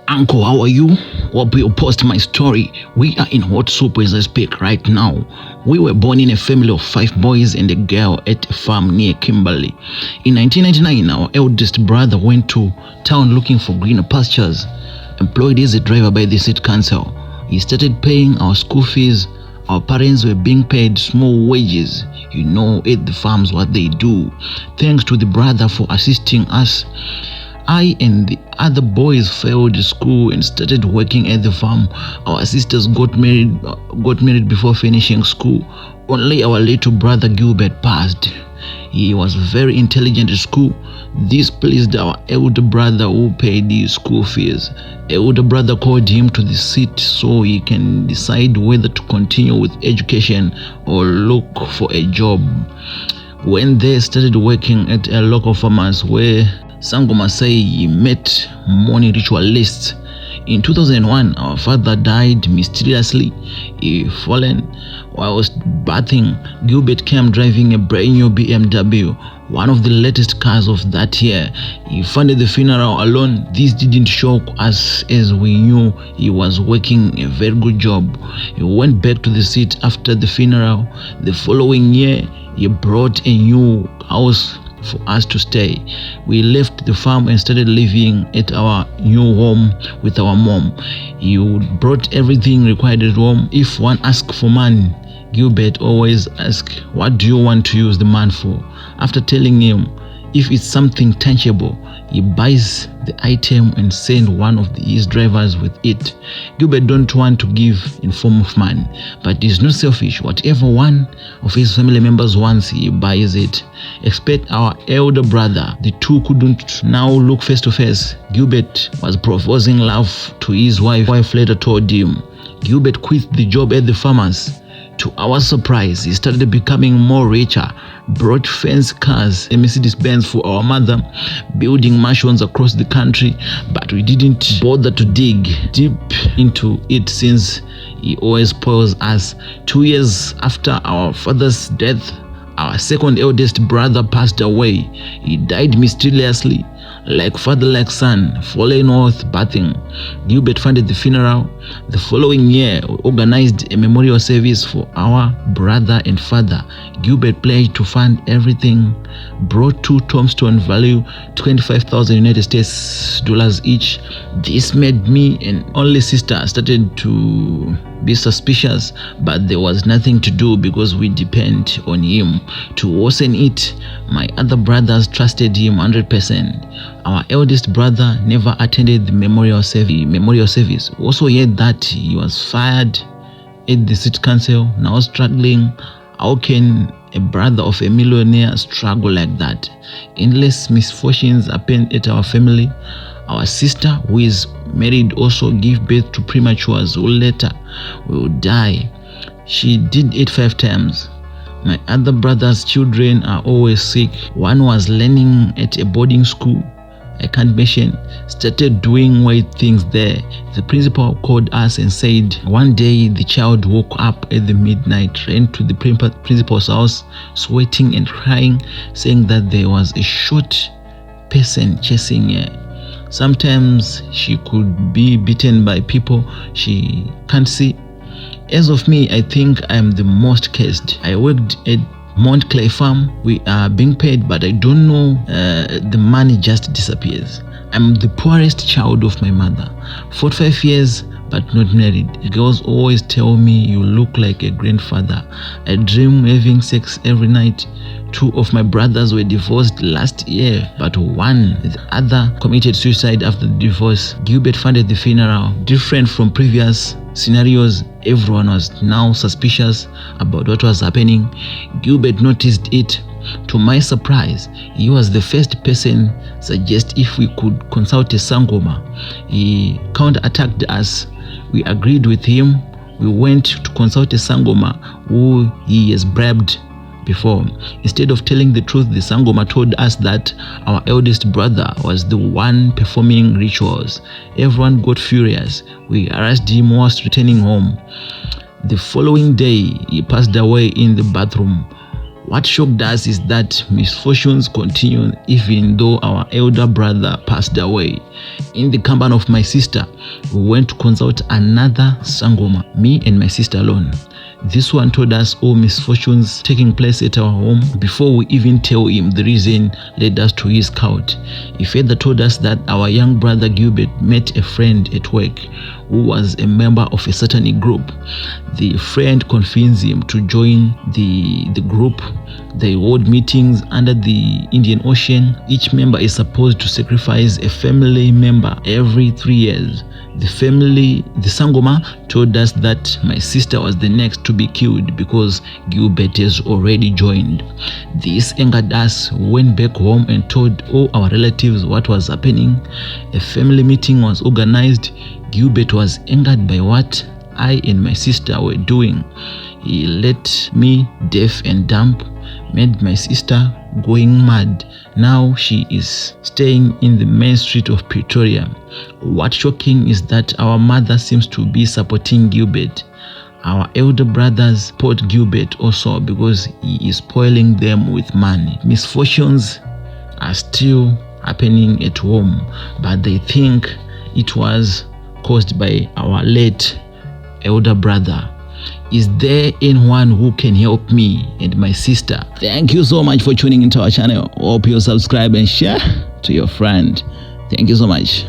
Uncle, how are you? Hope you post my story. We are in hot soup as I speak right now. We were born in a family of 5 boys and a girl at a farm near Kimberley. In 1999, our eldest brother went to town looking for greener pastures. Employed as a driver by the city council, he started paying our school fees. Our parents were being paid small wages. You know at the farms what they do. Thanks to the brother for assisting us. I and the other boys failed school and started working at the farm. Our sisters got married before finishing school. Only our little brother Gilbert passed. He was very intelligent at school. This pleased our elder brother who paid his school fees. Elder brother called him to the seat so he can decide whether to continue with education or look for a job. When they started working at a local farmers where Sangoma say he met money ritualists. In 2001, our father died mysteriously. He fallen whilst bathing. Gilbert came driving a brand new BMW, one of the latest cars of that year. He funded the funeral alone. This didn't shock us as we knew he was working a very good job. He went back to the seat after the funeral. The following year, he brought a new house for us to stay. We left the farm and started living at our new home with our mom. He brought everything required at home. If one asked for money, Gilbert always asked, "What do you want to use the money for?" After telling him if it's something tangible, he buys the item and sends one of his drivers with it. Gilbert don't want to give in form of money, but he's not selfish. Whatever one of his family members wants, he buys it. Expect our elder brother. The two couldn't now look face to face. Gilbert was proposing love to his wife. Wife later told him. Gilbert quit the job at the farmers. To our surprise, he started becoming more richer, brought fancy cars, a Mercedes-Benz for our mother, building mansions across the country, but we didn't bother to dig deep into it since he always spoils us. 2 years after our father's death, our second eldest brother passed away. He died mysteriously, like father, like son, fallen north bathing. Gilbert funded the funeral. The following year, we organized a memorial service for our brother and father. Gilbert pledged to fund everything, brought 2 tombstones value $25,000 United States dollars each. This made me and only sister started to be suspicious, but there was nothing to do because we depend on him. To worsen it, my other brothers trusted him 100%. Our eldest brother never attended the memorial service. Also heard that he was fired at the city council, now struggling. How can a brother of a millionaire struggle like that? Endless misfortunes happened at our family. Our sister, who is married, also gave birth to prematures who later will die. She did it 5 times. My other brother's children are always sick. One was learning at a boarding school I can't mention, started doing weird things there. The principal called us and said one day the child woke up at the midnight, ran to the principal's house, sweating and crying, saying that there was a short person chasing her. Sometimes she could be beaten by people she can't see. As of me, I think I'm the most cursed. I worked at Montclair Farm. We are being paid, but I don't know, the money just disappears. I'm the poorest child of my mother. 45 years, but not married. Girls always tell me you look like a grandfather. I dream having sex every night. 2 of my brothers were divorced last year, but the other committed suicide after the divorce. Gilbert funded the funeral. Different from previous scenarios, everyone was now suspicious about what was happening. Gilbert noticed it. To my surprise, he was the first person suggest if we could consult a Sangoma. He counter-attacked us. We agreed with him. We went to consult a Sangoma who he has bribed before. Instead of telling the truth, the Sangoma told us that our eldest brother was the one performing rituals. Everyone got furious. We harassed him whilst returning home. The following day, he passed away in the bathroom. What shocked us is that misfortunes continued even though our elder brother passed away. In the company of my sister, we went to consult another sangoma, me and my sister alone. This one told us all misfortunes taking place at our home before we even tell him the reason led us to his cult. He further told us that our young brother Gilbert met a friend at work who was a member of a satanic group. The friend convinced him to join the group. They hold meetings under the Indian Ocean. Each member is supposed to sacrifice a family member every 3 years. The Sangoma told us that my sister was the next to be killed because Gilbert has already joined. This angered us. We went back home and told all our relatives what was happening. A family meeting was organized. Gilbert was angered by what I and my sister were doing. He let me deaf and dumb, made my sister going mad. Now she is staying in the main street of Pretoria. What's shocking is that our mother seems to be supporting Gilbert. Our elder brothers support Gilbert also because he is spoiling them with money. Misfortunes are still happening at home, but they think it was caused by our late elder brother. Is there anyone who can help me and my sister? Thank you so much for tuning into our channel. Hope you subscribe and share to your friend. Thank you so much.